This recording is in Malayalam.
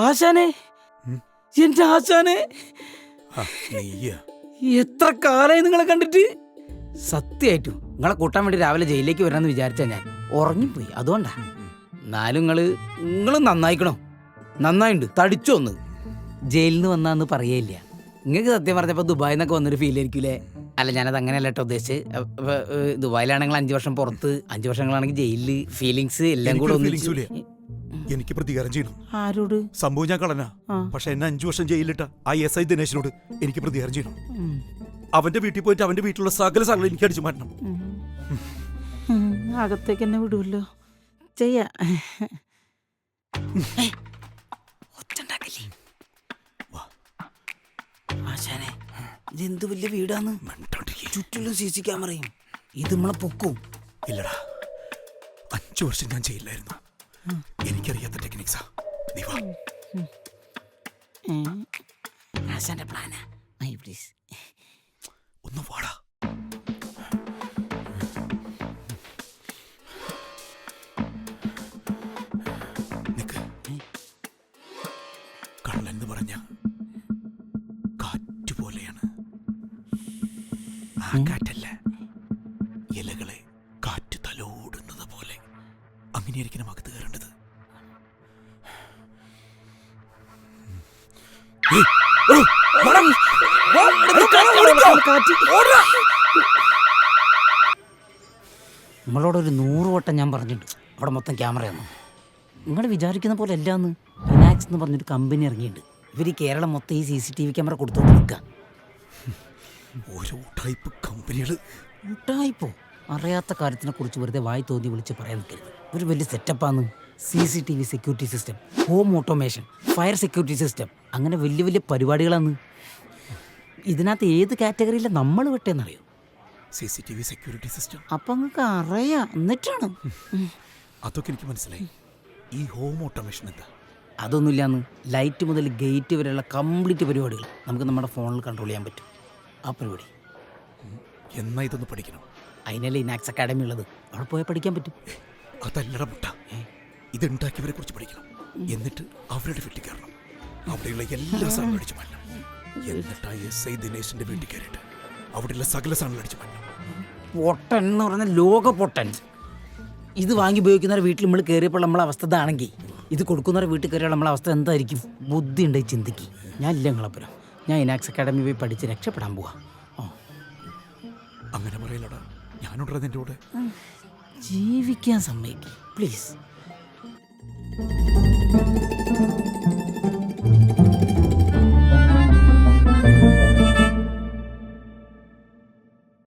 ആശാനെ, എന്റെ ആശാനെ, എത്ര കാലായി നിങ്ങളെ കണ്ടിട്ട്. സത്യമായിട്ടും നിങ്ങളെ കൂട്ടാൻ വേണ്ടി രാവിലെ ജയിലിലേക്ക് വരാമെന്ന് വിചാരിച്ചാ ഞാൻ ഉറങ്ങിപ്പോയി. അതുകൊണ്ടാ. എന്നാലും നിങ്ങൾ നന്നായിക്കണോ? നന്നായിണ്ട്. തടിച്ചു വന്ന് ജയിലിൽ നിന്ന് വന്നാന്ന് പറയേയില്ല. നിങ്ങൾക്ക് സത്യം പറഞ്ഞപ്പോൾ ദുബായിൽ നിന്നൊക്കെ വന്നൊരു ഫീൽ ആയിരിക്കൂലേ? അല്ല, ഞാനത് അങ്ങനെയല്ല കേട്ടോ ഉദ്ദേശിച്ച്. ദുബായിലാണെങ്കിൽ 5 വർഷം പുറത്ത്, 5 വർഷങ്ങളാണെങ്കിൽ ജയിലില്. ഫീലിങ്സ് എല്ലാം കൂടെ എനിക്ക് പ്രതികാരം ചെയ്യണം. ആരോട്? സംഭവം ഞാൻ കളനാ, പക്ഷെ എന്നെ 5 വർഷം ജയിലിലിട്ട ആ SI ദിനേശിനോട് എനിക്ക് പ്രതികാരം ചെയ്യണം. അവന്റെ വീട്ടിൽ പോയിട്ട് അവന്റെ വീട്ടിലുള്ള സകല സാധനങ്ങൾ എനിക്ക് അടിച്ചു മാറ്റണം. അകത്തേക്ക് എന്നെ വിടുമല്ലോ. ചെയ്യാ. ആശാനെ, ഇതെന്ത് വലിയ വീടാന്ന്. ചുറ്റിലും CC ക്യാമറയും. ഇത് നമ്മളെ പൊക്കും. ഇല്ലടാ, 5 വർഷം ഞാൻ ജയിലിലായിരുന്നു. എനിക്കറിയാത്ത ടെക്നിക്സാ. നീ വാ. ആശാന്റെ പ്ലാനാ. പ്ലീസ് ഒന്ന് വാടാ. നിക്ക്. കള്ളെന്ന് പറഞ്ഞ കാറ്റ് പോലെയാണ്. ആ കാറ്റല്ല, ഇലകളെ കാറ്റ് തലോടുന്നത് പോലെ. അങ്ങനെയായിരിക്കണം അകത്ത് കയറേണ്ടത്. നമ്മളോടൊരു 100 വട്ടം ഞാൻ പറഞ്ഞിട്ടുണ്ട് അവിടെ മൊത്തം ക്യാമറയാണ്. നിങ്ങൾ വിചാരിക്കുന്ന പോലെ അല്ലാന്ന്. ഇനാക്സ് എന്ന് പറഞ്ഞൊരു കമ്പനി ഇറങ്ങിയിട്ടുണ്ട്. ഇവർ ഈ കേരളം മൊത്തം ഈ CCTV ക്യാമറ കൊടുത്തോണ്ട് നിൽക്കുക. ഓരോ ടൈപ്പ് കമ്പനികൾ. ടൈപ്പോ? അറിയാത്ത കാര്യത്തിനെ കുറിച്ച് വെറുതെ വായി തോന്നി വിളിച്ച് പറയാൻ നിൽക്കരുത്. ഒരു വലിയ സെറ്റപ്പാന്ന്. CCTV security system, home automation, fire security system, അങ്ങനെ വലിയ വലിയ പരിപാടികളാണ്. ഇതിനകത്ത് ഏത് കാറ്റഗറിയിലാണ് നമ്മൾ വിട്ടേന്നറിയോ? CCTV security system. അപ്പൊ നിങ്ങൾക്ക് അറിയാം. എന്നിട്ടാണ് അതൊക്കെ എനിക്ക് മനസ്സിലായി. ഈ ഹോം ഓട്ടോമേഷൻ എന്താ? അതൊന്നുമില്ലാന്ന്. ലൈറ്റ് മുതൽ ഗേറ്റ് വരെയുള്ള കംപ്ലീറ്റ് പരിപാടികൾ നമുക്ക് നമ്മുടെ ഫോണിൽ കൺട്രോൾ ചെയ്യാൻ പറ്റും. ആ പരിപാടി എന്നാ ഇതൊന്ന് പഠിക്കണം. അതിനല്ലേ ഇനാക്സ് അക്കാഡമി ഉള്ളത്. അവിടെ പോയാൽ പഠിക്കാൻ പറ്റും. അതല്ലട മുട്ട, ഇതുണ്ടാക്കിയവരെ കുറിച്ച് പഠിക്കണം. എന്നിട്ട് അവരുടെ വീട്ടിൽ കയറണം. അവിടെയുള്ള എല്ലാ സാധനവും അടിച്ചു മാറ്റണം. എന്നിട്ട് ആ SI ദിനേശിന്റെ വീട്ടിൽ കയറിയിട്ട് അവിടെയുള്ള സകല സാധനങ്ങൾ അടിച്ചു മാറ്റണം. പൊട്ടൻ എന്ന് പറഞ്ഞാൽ ലോക പൊട്ടൻ. ഇത് വാങ്ങി ഉപയോഗിക്കുന്നവരുടെ വീട്ടിൽ നമ്മൾ കയറിയപ്പോൾ നമ്മളെ അവസ്ഥ ഇതാണെങ്കിൽ ഇത് കൊടുക്കുന്നവരുടെ വീട്ടിൽ കയറിയാൽ നമ്മളെ അവസ്ഥ എന്തായിരിക്കും? ബുദ്ധി ഉണ്ട് ചിന്തിക്ക്. ഞാൻ ഇല്ല നിങ്ങളപ്പുറം. ഞാൻ ഇനാക്സ് അക്കാഡമി പോയി പഠിച്ച് രക്ഷപ്പെടാൻ പോവാ. അങ്ങനെ പറയില്ലടാ, ഞാനുണ്ടോ നിന്റെ കൂടെ. ജീവിക്കാൻ സമ്മതിക്കും പ്ലീസ്.